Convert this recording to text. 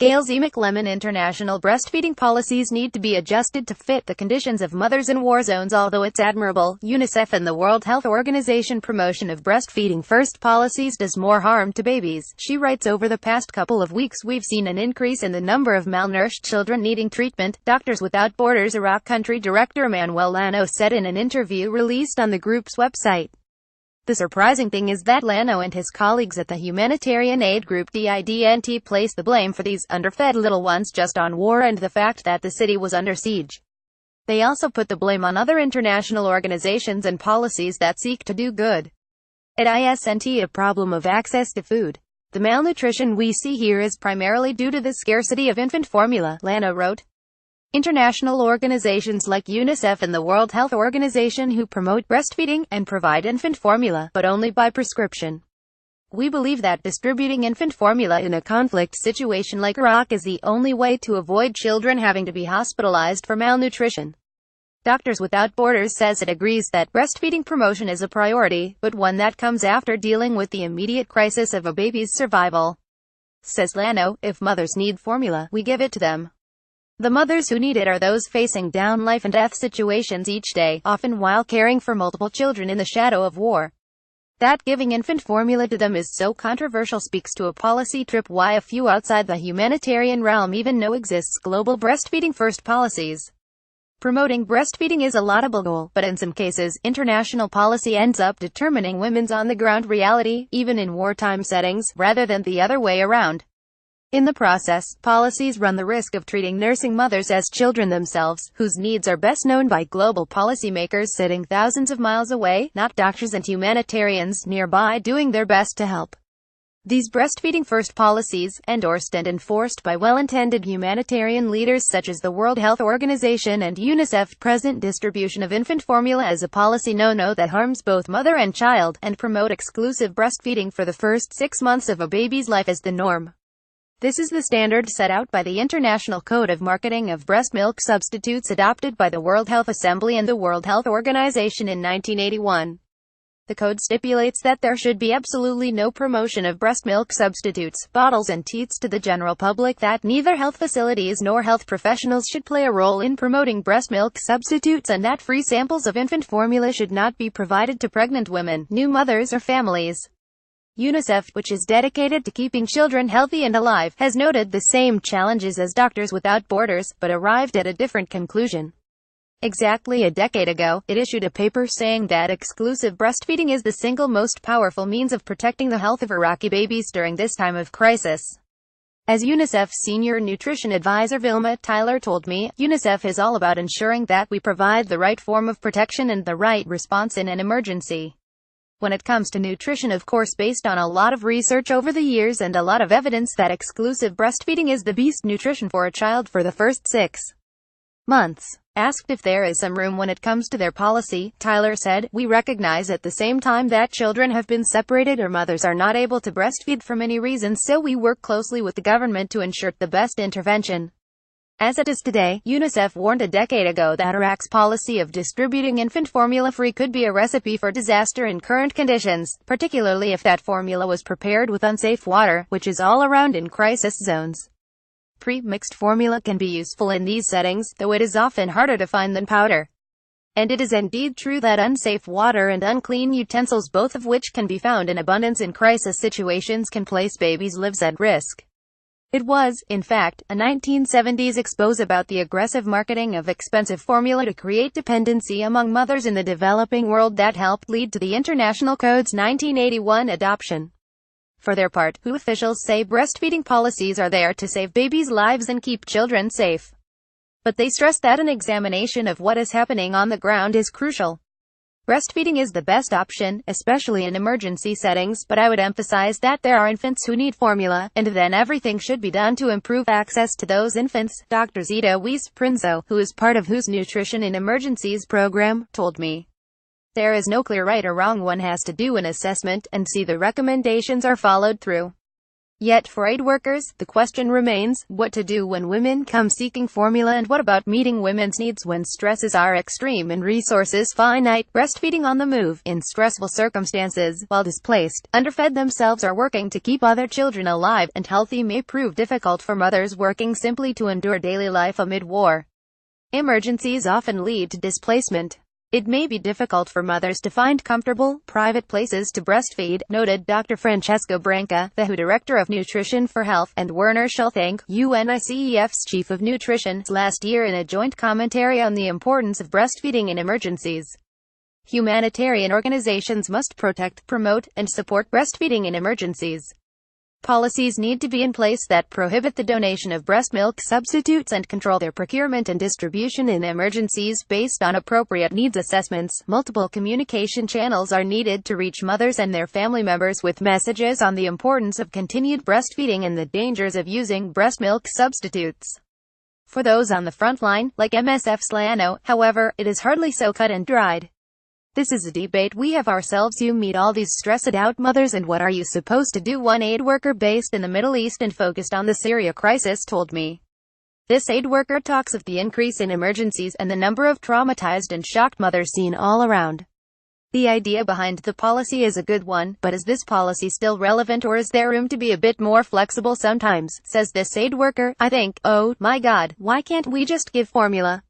Gail Z. McLemmon. International breastfeeding policies need to be adjusted to fit the conditions of mothers in war zones. Although it's admirable, UNICEF and the World Health Organization promotion of breastfeeding first policies does more harm to babies. She writes, over the past couple of weeks we've seen an increase in the number of malnourished children needing treatment. Doctors Without Borders Iraq country director Manuel Lano said in an interview released on the group's website. The surprising thing is that Lano and his colleagues at the humanitarian aid group DIDNT place the blame for these underfed little ones just on war and the fact that the city was under siege. They also put the blame on other international organizations and policies that seek to do good. It isn't a problem of access to food. The malnutrition we see here is primarily due to the scarcity of infant formula, Lano wrote. International organizations like UNICEF and the World Health Organization who promote breastfeeding and provide infant formula, but only by prescription. We believe that distributing infant formula in a conflict situation like Iraq is the only way to avoid children having to be hospitalized for malnutrition. Doctors Without Borders says it agrees that breastfeeding promotion is a priority, but one that comes after dealing with the immediate crisis of a baby's survival. Says Lano, if mothers need formula, we give it to them. The mothers who need it are those facing down life and death situations each day, often while caring for multiple children in the shadow of war. That giving infant formula to them is so controversial speaks to a policy trip why a few outside the humanitarian realm even know exists global breastfeeding first policies. Promoting breastfeeding is a laudable goal, but in some cases, international policy ends up determining women's on-the-ground reality, even in wartime settings, rather than the other way around. In the process, policies run the risk of treating nursing mothers as children themselves, whose needs are best known by global policymakers sitting thousands of miles away, not doctors and humanitarians nearby doing their best to help. These breastfeeding first policies, endorsed and enforced by well-intended humanitarian leaders such as the World Health Organization and UNICEF, present distribution of infant formula as a policy no-no that harms both mother and child, and promote exclusive breastfeeding for the first 6 months of a baby's life as the norm. This is the standard set out by the International Code of Marketing of Breast Milk Substitutes adopted by the World Health Assembly and the World Health Organization in 1981. The code stipulates that there should be absolutely no promotion of breast milk substitutes, bottles and teats to the general public, that neither health facilities nor health professionals should play a role in promoting breast milk substitutes, and that free samples of infant formula should not be provided to pregnant women, new mothers or families. UNICEF, which is dedicated to keeping children healthy and alive, has noted the same challenges as Doctors Without Borders, but arrived at a different conclusion. Exactly a decade ago, it issued a paper saying that exclusive breastfeeding is the single most powerful means of protecting the health of Iraqi babies during this time of crisis. As UNICEF Senior Nutrition Advisor Vilma Tyler told me, UNICEF is all about ensuring that we provide the right form of protection and the right response in an emergency. When it comes to nutrition, of course, based on a lot of research over the years and a lot of evidence that exclusive breastfeeding is the best nutrition for a child for the first 6 months. Asked if there is some room when it comes to their policy, Tyler said, "We recognize at the same time that children have been separated or mothers are not able to breastfeed for many reasons, so we work closely with the government to ensure the best intervention." As it is today, UNICEF warned a decade ago that Iraq's policy of distributing infant formula free could be a recipe for disaster in current conditions, particularly if that formula was prepared with unsafe water, which is all around in crisis zones. Pre-mixed formula can be useful in these settings, though it is often harder to find than powder. And it is indeed true that unsafe water and unclean utensils, both of which can be found in abundance in crisis situations, can place babies' lives at risk. It was, in fact, a 1970s expose about the aggressive marketing of expensive formula to create dependency among mothers in the developing world that helped lead to the International Code's 1981 adoption. For their part, WHO officials say breastfeeding policies are there to save babies' lives and keep children safe. But they stress that an examination of what is happening on the ground is crucial. Breastfeeding is the best option, especially in emergency settings, but I would emphasize that there are infants who need formula, and then everything should be done to improve access to those infants, Dr. Zita Weiss-Prinzo, who is part of WHO's Nutrition in Emergencies program, told me. There is no clear right or wrong. One has to do an assessment and see the recommendations are followed through. Yet for aid workers, the question remains, what to do when women come seeking formula, and what about meeting women's needs when stresses are extreme and resources finite? Breastfeeding on the move, in stressful circumstances, while displaced, underfed themselves or working to keep other children alive and healthy may prove difficult for mothers working simply to endure daily life amid war. Emergencies often lead to displacement. It may be difficult for mothers to find comfortable, private places to breastfeed, noted Dr. Francesco Branca, the WHO Director of Nutrition for Health, and Werner Schulthank, UNICEF's Chief of Nutrition, last year in a joint commentary on the importance of breastfeeding in emergencies. Humanitarian organizations must protect, promote, and support breastfeeding in emergencies. Policies need to be in place that prohibit the donation of breast milk substitutes and control their procurement and distribution in emergencies based on appropriate needs assessments. Multiple communication channels are needed to reach mothers and their family members with messages on the importance of continued breastfeeding and the dangers of using breast milk substitutes. For those on the front line, like MSF Slano, however, it is hardly so cut and dried. This is a debate we have ourselves. You meet all these stressed out mothers, and what are you supposed to do? One aid worker based in the Middle East and focused on the Syria crisis told me. This aid worker talks of the increase in emergencies and the number of traumatized and shocked mothers seen all around. The idea behind the policy is a good one, but is this policy still relevant, or is there room to be a bit more flexible sometimes? Says this aid worker, I think, oh my God, why can't we just give formula?